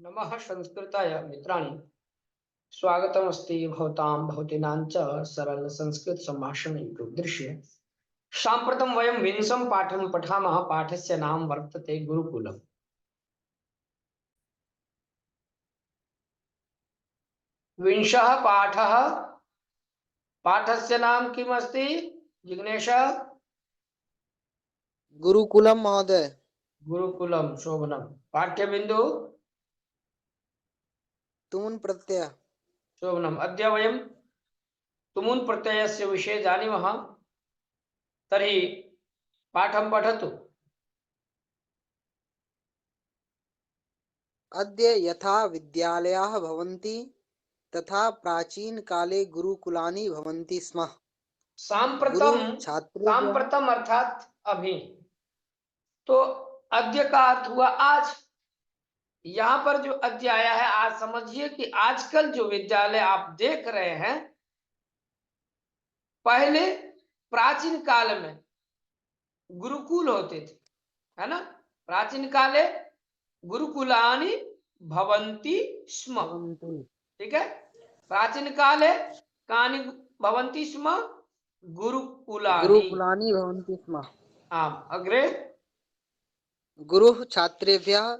नमः संस्कृताय मित्राणि स्वागतमस्ति भवतां भवतीनां च सरल संस्कृत संभाषण यूट्यूब दृश्ये साम्प्रतं वयं विंशं पाठं पठामः। पाठस्य नाम वर्तते गुरुकुलम्। विंशः पाठः। पाठस्य नाम किम् अस्ति जिग्नेश? गुरुकुलम महोदय। गुरुकुलम। शोभनम्। पाठ्यबिन्दु तुमुन् प्रत्यय। शोभनम्। अद्य वयं तुमुन् प्रत्ययस्य विषये जानीमः। तर्हि पाठं पठतु। अद्य यथा विद्यालयाः भवन्ति तथा प्राचीन काले गुरुकुलानि भवन्ति स्म। गुरु सांप्रतम। छात्रेभ्यः सांप्रतम अर्थात अभी। तो अद्य का अर्थ हुआ आज। यहाँ पर जो अद्य आया है आज, समझिए कि आजकल जो विद्यालय आप देख रहे हैं, पहले प्राचीन काल में गुरुकुल होते थे, है ना। प्राचीन काले गुरुकुलानि भवन्ति स्म। भवन्ति ठीक है। प्राचीन काले कानि भवन्ति स्म? गुरुकुलानि। गुरुकुलानि भवन्ति स्म। आम अग्रे। गुरुः छात्रेभ्यः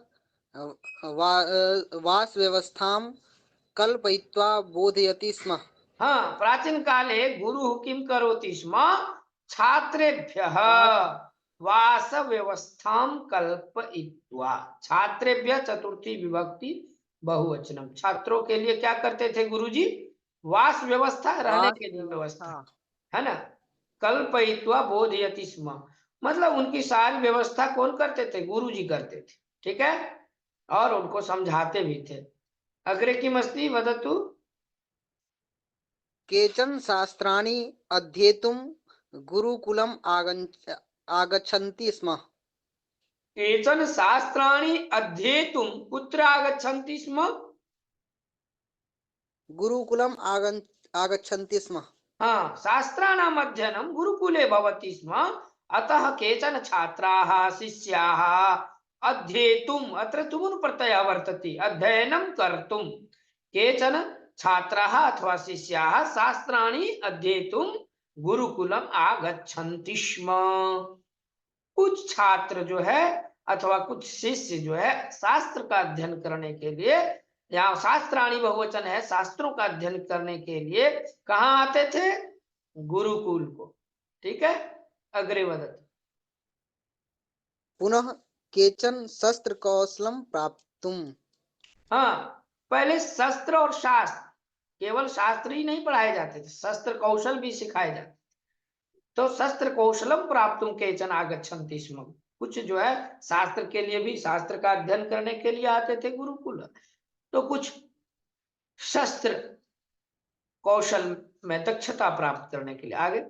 वासव्यवस्थां कल्पयित्वा बोधयति स्म। हाँ, प्राचीन काले गुरु किं करोति स्म? छात्रेभ्यः वास व्यवस्थां कल्पयित्वा। छात्रेभ्यः चतुर्थी विभक्ति बहुवचनम। छात्रों के लिए क्या करते थे गुरुजी? वास व्यवस्था, रहने वास के लिए व्यवस्था व्यवस्था, है ना। कल्पयित्वा बोधयति स्म, मतलब उनकी सारी व्यवस्था कौन करते थे? गुरुजी करते थे। ठीक है। और उनको समझाते भी थे। अग्रे किमस्ति वदतु। केचन शास्त्राणि अध्येतुं गुरुकुलम् आगच्छन्ति स्म। केचन शास्त्राणि अध्येतुं कुत्र आगच्छन्ति स्म? गुरुकुलम् आगच्छन्ति स्म। हाँ, शास्त्राणाम् अध्ययनं गुरुकुले भवति स्म। अतः केचन छात्राः शिष्याः अध्येतुम्, अत्र तुमुन् प्रत्ययः वर्तते, अध्ययनं कर्तुं। केचन छात्राः अथवा शिष्याः शास्त्राणि अध्येतुं गुरुकुलम् आगच्छन्ति स्म। कुछ छात्र जो है अथवा कुछ शिष्य जो है शास्त्र का अध्ययन करने के लिए, यहाँ शास्त्राणी बहुवचन है, शास्त्रों का अध्ययन करने के लिए कहाँ आते थे? गुरुकुल को। ठीक है। अग्रे वदतु। पुनः केचन शस्त्र कौशलं प्राप्तुं। हाँ, पहले शस्त्र और शास्त्र, केवल शास्त्र ही नहीं पढ़ाए जाते थे, शस्त्र कौशल भी सिखाए जाते। तो शस्त्र कौशलम प्राप्तुं केचन आगच्छन्ति स्म। कुछ जो है शास्त्र के लिए भी, शास्त्र का अध्ययन करने के लिए आते थे गुरुकुल। तो कुछ शस्त्र कौशल में दक्षता प्राप्त करने के लिए आगे।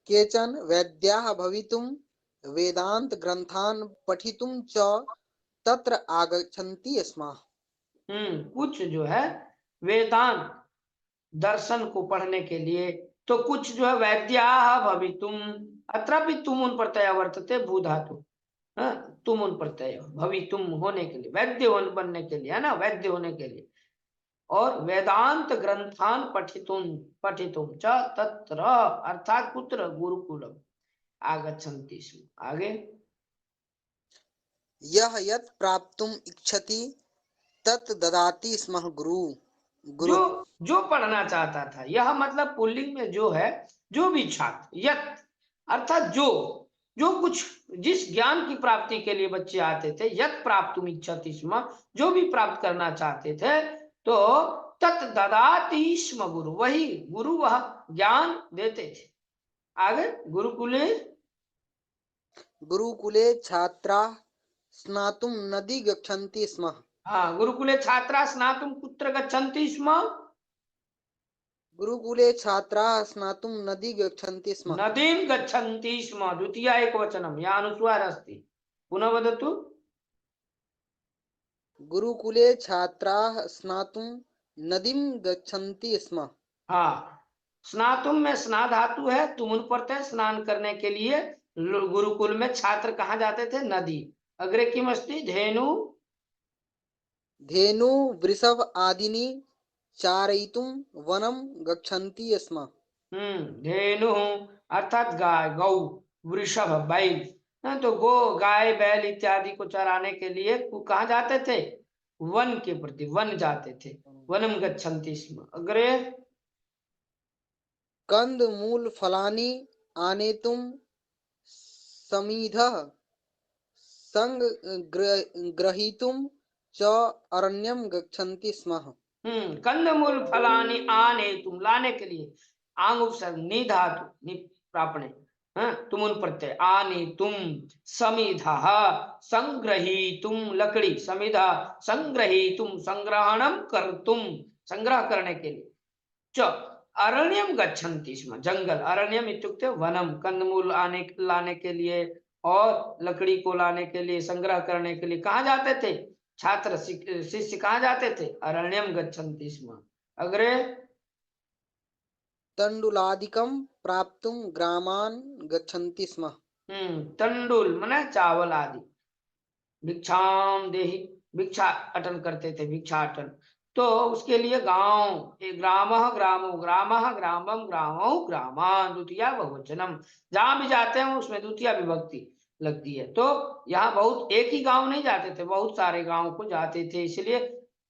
केचन वैद्याः भवितुं वेदांत ग्रंथान् पठितुं च तत्र आगच्छन्ति स्म। कुछ जो है वेदांत दर्शन को पढ़ने के लिए, तो कुछ जो है वैद्याः भवितुम, अत्रापि तुमुन् प्रत्यय वर्तते भू धातु। तुमुन् प्रत्यय भवितुम, होने के लिए, वैद्य बनने के लिए, है ना, वैद्य होने के लिए। और वेदांत ग्रंथान पठितुम पठितुम च तत्र, अर्थात कुत्र? गुरुकुलम आगच्छन्ति स्म। आगे। यः यत् प्राप्तुम् इच्छति तत् ददाति स्म गुरु। जो जो पढ़ना चाहता था, यह मतलब पुल्लिंग में जो है, जो भी छात्र, यत अर्थात जो जो कुछ, जिस ज्ञान की प्राप्ति के लिए बच्चे आते थे, यत प्राप्तुम इच्छति स्म, जो भी प्राप्त करना चाहते थे, तो तत् ददाति स्म गुरु, वही गुरु वह ज्ञान देते थे। आगे। गुरुकुले गुरुकुले छात्राः स्नातुं नदी गच्छन्ति स्म। हाँ, गुरुकुले छात्रा स्नातुं कुत्र गच्छन्ति स्म? गुरुकुले छात्राः स्नातुं नदी गच्छन्ति स्म। नदीं गच्छन्ति स्म, द्वितीया एकवचनम्, यहाँ अनुस्वार अस्ति। पुनः वदतु। गुरुकुले छात्राः स्नातुं नदीं गच्छन्ति स्म। हाँ, स्नातुम में स्ना धातु है, तुमुन प्रत्यय, स्नान करने के लिए गुरुकुल में छात्र कहाँ जाते थे? नदी। अग्रे किमस्ति धेनु धेनु वृषभ आदिनी चारयितुं वनं गच्छन्ति स्म। धेनु अर्थात गाय गौ, वृषभ बैल। हाँ, तो गो गाय बैल इत्यादि को चराने के लिए कहाँ जाते थे? वन के प्रति वन जाते थे। वनम गच्छन्ति स्म। अग्रे कन्दमूलफलानि आनेतुं समिधः सङ्ग्रहीतुं च अरण्यं गच्छन्ति स्म। कंदमूल फलानि आने तुम लाने के लिए आंग उपसर्ग नि धातु नि प्रापणे तुमुन प्रत्यय आने तुम समिधा संग्रहीतुम लकड़ी समिधा संग्रहीतुम संग्रहणम कर्तुम संग्रह करने के लिए च अरण्यम गच्छन्ति स्म जंगल अरण्यम इत्युक्ते वनम कंदमूल आने लाने के लिए और लकड़ी को लाने के लिए संग्रह करने के लिए कहाँ जाते थे? छात्र शिष्य कहाँ जाते थे? अरण्यम गच्छन्ति स्म। अग्रे तण्डुलादिकं प्राप्तुं ग्रामान् गच्छन्ति स्म। तंडुल मने चावल आदि। भिक्षाम देहि भिक्षा अटन करते थे भिक्षाटन। तो उसके लिए गांव ग्रामः ग्रामो ग्रामः ग्रामम ग्रामो ग्रामान द्वितीया बहुवचनम जहां भी जाते हैं उसमें द्वितीया विभक्ति लगती है। तो यहाँ बहुत एक ही गांव नहीं जाते थे, बहुत सारे गांव को जाते थे। इसलिए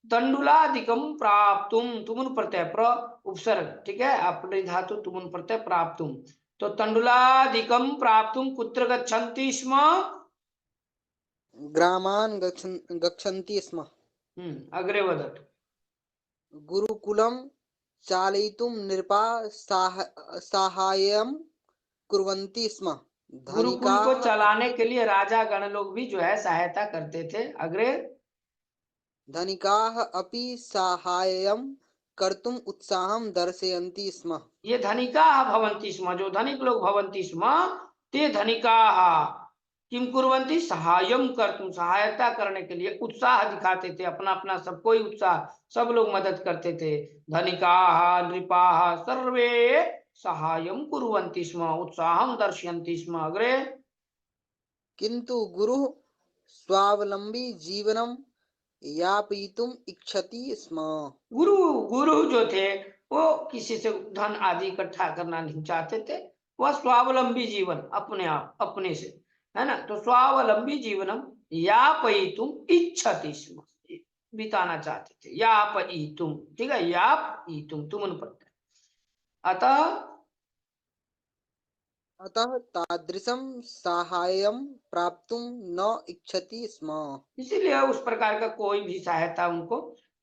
तंडुलादिकम प्राप्तुम तुमुन प्रत्यय प्र उपसर्ग ठीक है अपने धातु तुमुन प्रत्यय प्राप्तुम। तो तंडुलादिकम प्राप्तुम कुत्र गच्छन्ति स्म? ग्रामान् गच्छन्ति स्म। अग्रे वदतु। गुरुकुलं चालयितुं नृपाः साहाय्यं कुर्वन्ति स्म। गुरुकुल को धनिकाः चलाने अपि के लिए राजा गण लोग भी जो है सहायता करते थे। अग्रे धनिकाः अपि साहाय्यं कर्तुम् उत्साहं दर्शयन्ति स्म। ये धनिकाः भवन्ति स्म जो धनिक लोग भवन्ति स्म ते धनिकाः किम कुर्वन्ति सहायम कर्तुम सहायता करने के लिए उत्साह दिखाते थे। अपना अपना सब कोई उत्साह सब लोग मदद करते थे। धनिकाः नृपाः सर्वे सहायम कुर्वन्ति स्म उत्साहं दर्शयन्ति स्म। अग्रे किन्तु गुरुः स्वावलम्बी जीवनं यापयितुम् इच्छति स्म। गुरु गुरु जो थे वो किसी से धन आदि इकट्ठा करना नहीं चाहते थे। वह स्वावलंबी जीवन अपने आप अपने से है ना। तो स्वावलंबी जीवनम यापयितुम इच्छति स्म बिताना चाहते थे। यापयितुम ठीक है यापयितुम तुम उन पर अतः अतः तादृशं साहाय्यं प्राप्तुं न इच्छति स्म। इसीलिए उस प्रकार का कोई भी सहायता उनको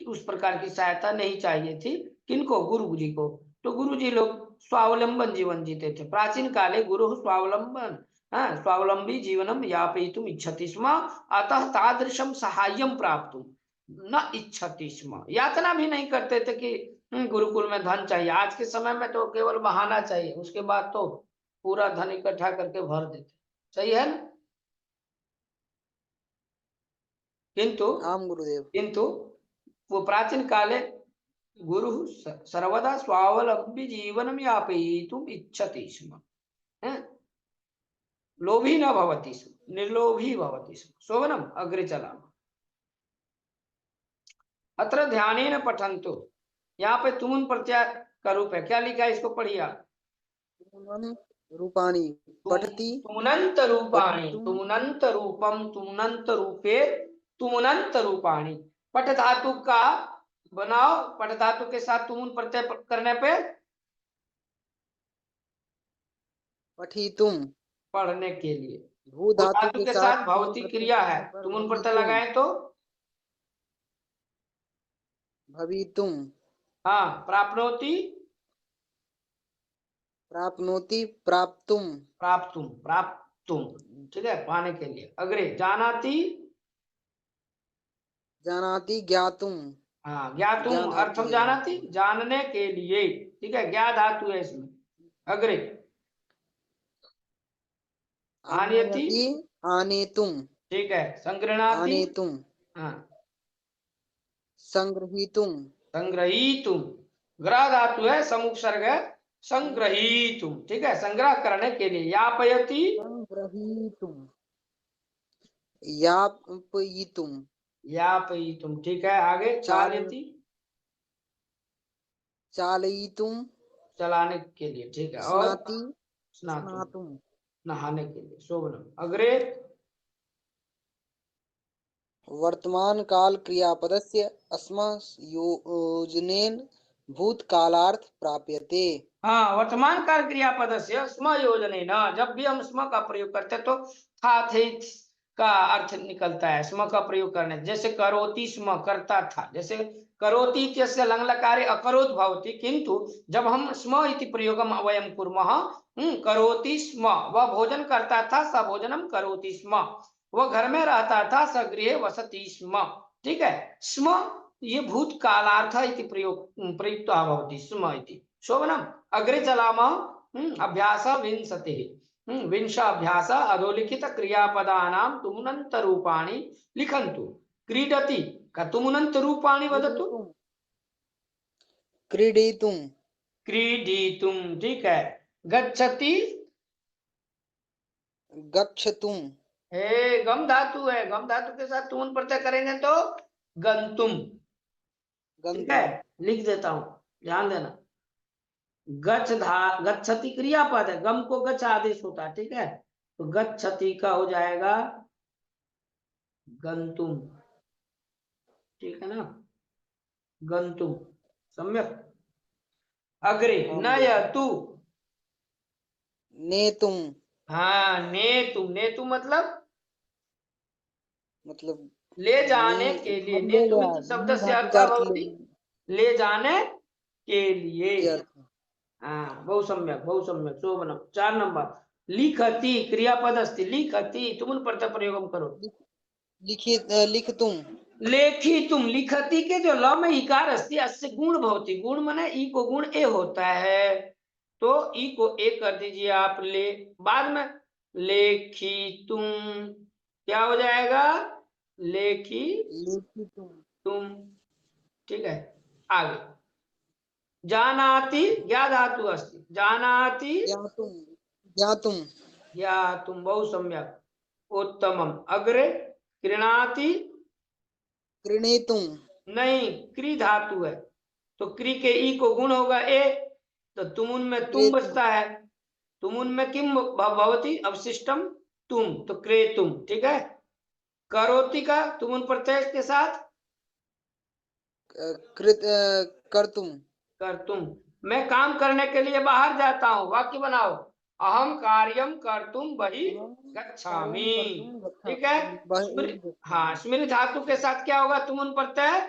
उस प्रकार की सहायता नहीं चाहिए थी। किनको? गुरु जी को। तो गुरु जी लोग स्वावलंबन जीवन जीते थे। प्राचीन काले गुरु स्वावलंबन स्वावलंबी जीवनम यापयितुम इच्छति स्म अतः तादृशम सहाय्यम प्राप्तुम न इच्छति स्म। यातना भी नहीं करते थे कि गुरुकुल में धन चाहिए। आज के समय में तो केवल बहाना चाहिए, उसके बाद तो पूरा धन इकट्ठा करके भर देते। सही है ना? किंतु आम गुरुदेव। किंतु वो प्राचीन काले गुरु सर्वदा स्वावलंबी जीवनम यापयितुम इच्छति स्म लोभी न भवति स्म निर्लोभी भवति स्म शोभनम। अग्रे चलामः। अत्र ध्यानेन पठन्तु। यहाँ पे तुमुन प्रत्यय का रूप है। क्या लिखा है? इसको पढ़िए आप। रूपाणि पठति तुमुनंत रूपाणि पठितुं तुमुनंत रूपम तुमुनंत रूपे तुमुनंत रूपाणि। पठ धातु का बनाओ। पठ धातु के साथ तुमुन प्रत्यय करने पे पठितुं पढ़ने के लिए। भू वो धातु धातु के के साथ साथ तुम भौतिक प्रत्यय क्रिया है। करने पर तुमुन प्रत्यय भवितुं लगाए तो भवितुं हाँ प्राप्नोति प्राप्नोति प्राप्तुं प्राप्तुम प्राप्तुम ठीक है पाने के लिए। अग्रे जानाति जानाति ज्ञातुं हाँ ज्ञातुम ज्ञा धातु अर्थम है। जानाति जानने के लिए ठीक है ज्ञा धातु है इसमें। अग्रे आनयति आनयति आनेतुं ठीक है संगृह्णाति आनेतुं हाँ संग्रहीतुं संग्रहीतुम ग्रह धातु है समुपसर्ग है संग्रहीतुम ठीक है संग्रह करने के लिए। यापयति संग्रहीतुं यापयितुम, यापयितुम। ठीक है, आगे चालय चालयति, चालयितुम, चलाने के लिए। ठीक है, और स्नाति स्नातुम, स्नातुम, नहाने के लिए। शोभनम। अग्रे वर्तमान काल क्रियापदस्य योजनेन भूतकालार्थ प्राप्यते। हाँ, वर्तमान काल क्रियापद से स्म योजने न, जब भी हम स्म का प्रयोग करते हैं तो था थे का अर्थ निकलता है स्म का प्रयोग करने। जैसे करोति स्म, करता था। जैसे करोति इत्यस्य लंग लकारे अकरोत् भवति, किंतु जब हम स्म इति प्रयोगम वयं कुर्मः, करोति स्म, वह भोजन करता था, स भोजनम करोति स्म, वह घर में रहता था, स गृहे वसति स्म। ठीक है, स्म ये भूतकालार्थ इति प्रयोग प्रयुक्तः भवति स्म इति। शोभनम। अग्रे चलामः। अभ्यास विंशतिः। विंश अभ्यास अधोलिखित क्रियापदानां तुमुनन्त रूपाणि लिखन्तु। क्रीडति का तुमुनन्त रूपाणि वदतु। क्रीडितुम, क्रीडितुम, क्रीडितुम। ठीक है, गच्छति, गच्छतुम, हे गम धातु है, गम धातु के साथ तुमुन प्रत्यय करेंगे तो गंतुम। ठीक है, गंतुम, लिख देता हूं, ध्यान देना। गच्छति क्रियापद है, गम को गच्छ आदेश होता है। ठीक है, तो गच्छति का हो जाएगा गंतुम। ठीक है ना, गंतुम। सम्यक। अग्रे हम गुरुदेव। नयतु। नेतुम, हाँ, नेतु, नेतु मतलब ले ने, जाने के लिए। मतलब ले नेतु लिया, इति शब्द ने से धातु अर्थ का अर्थ भवति ले जाने के लिए। के अर्थ में। हाँ, बहु सम्यक, बहु सम्यक। शोभनम। 4 नंबर। लिखति क्रियापद अस्ति, लिखति तुमुन प्रत्यय प्रयोगम करो। लिखितुम, लेखितुम, लिखति के जो ल में इकार अस्ति, अस्य गुण भवति। गुण माने ई को गुण ए होता है, तो ई को ए कर दीजिए आप। ले बाद में लेखितुम क्या हो जाएगा, लेखितुम। लिखितुम, ठीक है, आगे जानाति, ज्ञा धातु अस्ति, जानाति ज्ञातुम, ज्ञातुम, ज्ञातुम। बहु सम्यक, उत्तमम। अग्रे क्रीणाति, क्रीणेतुम, नहीं, क्री धातु है, तो क्री के ई को गुण होगा ए, तो तुमुन में तुम क्रेतुम, बचता है। तुमुन में किम भवति अवशिष्टम, तुम, तो क्रेतुम। ठीक है, करोति का तुमुन प्रत्यय के साथ कर्तुम, कर तुम। मैं काम करने के लिए बाहर जाता हूँ, वाक्य बनाओ। अहम कार्यम कर्तुम बहि अहं कार्यं गच्छामि। कर्तुं ठीक है, बहिः हाँ, गच्छामि। स्मृति धातु के साथ क्या होगा तुमुन प्रत्यय,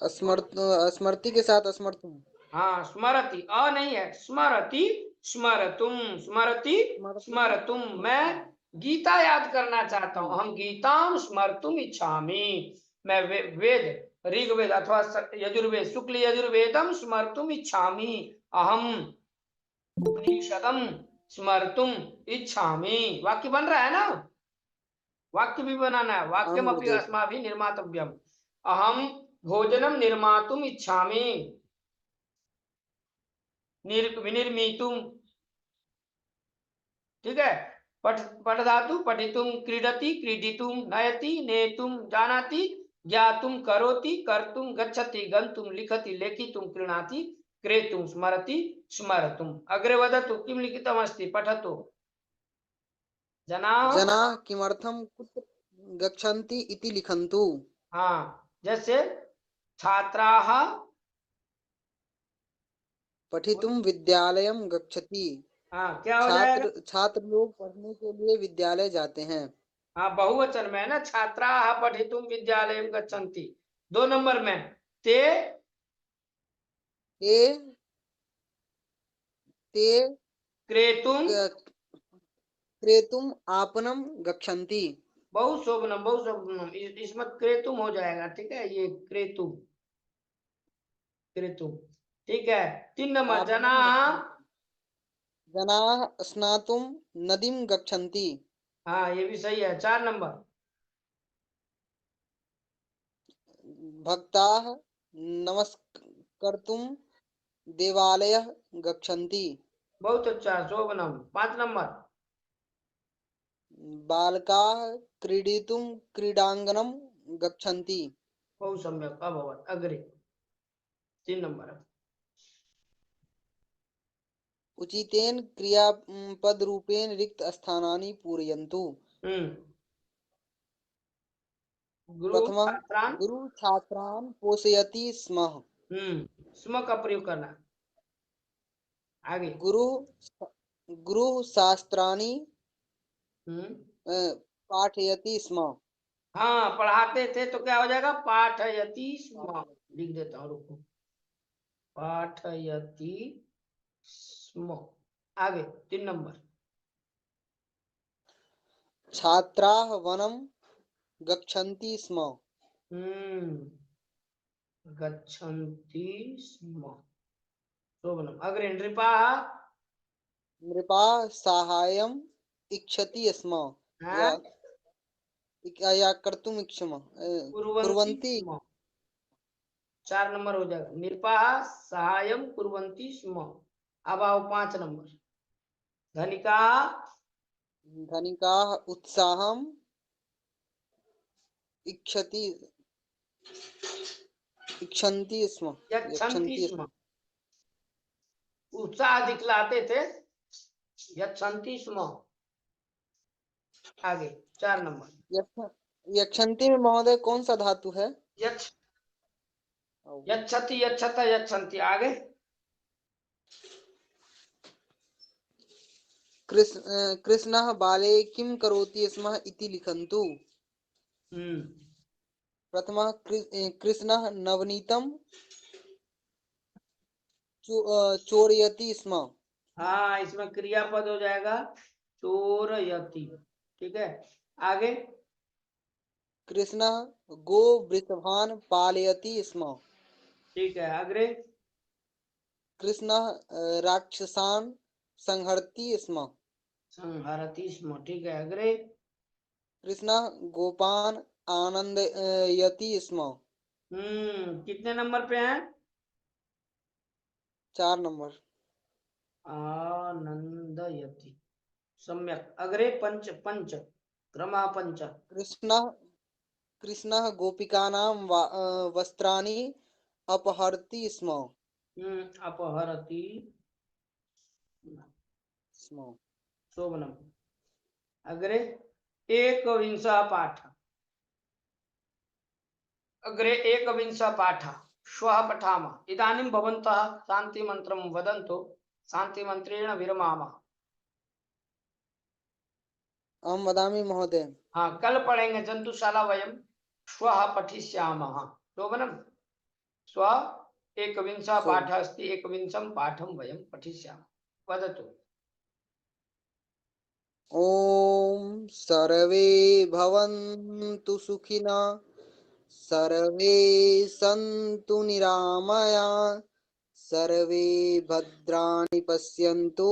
स्मृति के साथ स्मर्तुम, हाँ, स्मरति, अ नहीं है, स्मरति, स्मरतुम, स्मरति, स्मर्तुं स्मरतुम। मैं स्मर्तुं। गीता याद करना चाहता हूँ, हम गीताम स्मर्तुम इच्छामि। मैं वेद ऋग्वेद अथवा यजुर्वेद शुक्ल यजुर्वेदम स्मर्तुम इच्छामि। अहम उपनिषदम स्मर्तुम इच्छामि। वाक्य बन रहा है ना, वाक्य भी बनाना है। आम वाक्यम अपि गुरुदेव। अस्माभिः निर्मातव्यम। अहम भोजनम निर्मातुम इच्छामि, विनिर्मितुम। ठीक है, पठ धातु पठितुम, क्रीडति क्रीडितुम, नयति नेतुम, जानाति ज्ञातुम, करोति कर्तुम, गच्छति गंतुम, लिखति लेखितुम, क्रीणाति क्रेतुम, स्मरति स्मरतुम। अग्रे वदतु किं लिखितमस्ति, पठतु। जनाः, जनाः किमर्थं कुत्र गच्छन्ति इति लिखन्तु। हाँ, जैसे छात्राः, पठितुं विद्यालयं गच्छति। हाँ, क्या हो जाएगा, छात्र लोग पढ़ने के लिए विद्यालय जाते हैं। हाँ, बहुवचन में है ना, छात्राः पठितुम विद्यालयं गच्छन्ति। 2 नंबर में ते, ते ते क्रेतुम। क- क्रेतुम् आपणं गच्छन्ति। बहु शोभनम, बहु शोभनम। इसमें क्रेतुम हो जाएगा। ठीक है, ये क्रेतुम, क्रेतुम। ठीक है, 3 नंबर जना, आपणं गच्छन्ति। जनाः स्नातुं नदीं गच्छन्ति। हाँ, ये भी सही है। 4 नंबर भक्ताः नमस्कर्तुं देवालयः गच्छन्ति। बहुत अच्छा, शोभनम। 5 नंबर बालकाः क्रीडितुं क्रीडाङ्गनं गच्छन्ति। बहु सम्यक् अभवत्। अग्रे 3 नंबर। उचितेन क्रियापदरूपेण रिक्तस्थानानि पूरयन्तु। हम्म। गुरु प्रथमं छात्रान्। गुरुः छात्रान् पोषयति स्म। स्म का प्रयोग करना। आगे। गुरुः शास्त्राणि हम्म। पाठयति स्म। हाँ, पढ़ाते थे तो क्या हो जाएगा, पाठयति स्म। लिख देता हूँ, रुको। पाठयति स्म। आगे 3 नंबर। छात्राः वनं गच्छन्ति स्म। गच्छन्ति स्म। शोभनम्। अग्रे नृपाः। नृपाः साहाय्यम् इच्छति स्म। या हाँ, या कर्तुम् कुर्वन्ति कुर्वन्ति। स्म। 4 नंबर हो जाएगा। नृपाः साहाय्यं कुर्वन्ति स्म। अब आओ 5 नंबर। धनिकाः। धनिकाः उत्साहम् इच्छति इच्छन्ति स्म। यच्छन्ति यच्छन्ति स्म। उत्साह दिखलाते थे। यच्छन्ति स्म। आगे 4 नंबर। यच्छन्ति में महोदय कौन सा धातु है? यच्छ। यच्छति यच्छत यच्छन्ति। आगे। कृष्णः बाले किं करोति स्म इति लिखन्तु। हम्म। प्रथमः कृष्णः नवनीतं चोरयति स्म। हाँ, इसमें क्रियापद हो जाएगा चोरयति। ठीक है। आगे। कृष्णः गोवृषभान् पालयति स्म। ठीक है। अग्रे। कृष्णः राक्षसान् संहरति स्म। संहरति स्म। ठीक है। अग्रे। कृष्णः गोपान् आनन्दयति स्म। कितने नंबर पे है? 4 नंबर। आनंदयति। सम्यक। अग्रे पंच पंच। क्रमः पंच। कृष्णः कृष्णः गोपिकानां वस्त्राणि अपहरति स्म। अपहरति स्म। शोभनम्। अग्रे एकविंशः पाठ। अग्रे एकविंशः पाठ। श्वः पठामः। इदानीं भवन्तः शान्तिमन्त्रं वदन्तु। शान्तिमन्त्रेण विरमामः। अहं वदामि महोदय। हाँ, कल पढ़ेंगे जंतुशाला वयं श्वः पठिष्यामः। शोभनम्। श्वः एकविंशः शोभ पाठः अस्ति। एकविंशं पाठं वयं पठिष्यामः। वदतु। ॐ सर्वे भवन्तु सुखिनः सर्वे सन्तु निरामया सर्वे भद्राणि पश्यन्तु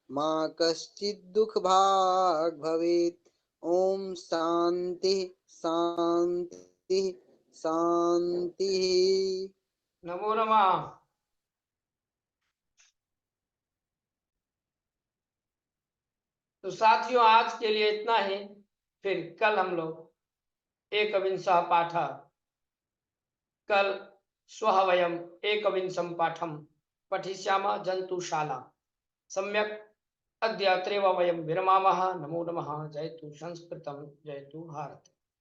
मा कश्चित् दुःखभाग् भवेत्। ॐ शान्तिः शान्तिः शान्तिः। नमो नमः। तो साथियों, आज के लिए इतना ही। फिर कल हम लोग एकविंशः पाठः, कल श्वः वयम् एकविंशं पाठं पठिष्यामः जन्तुशाला। सम्यक्। अद्य अत्रैव वयं विरमामः। नमो नमः। जयतु संस्कृतं, जयतु भारत।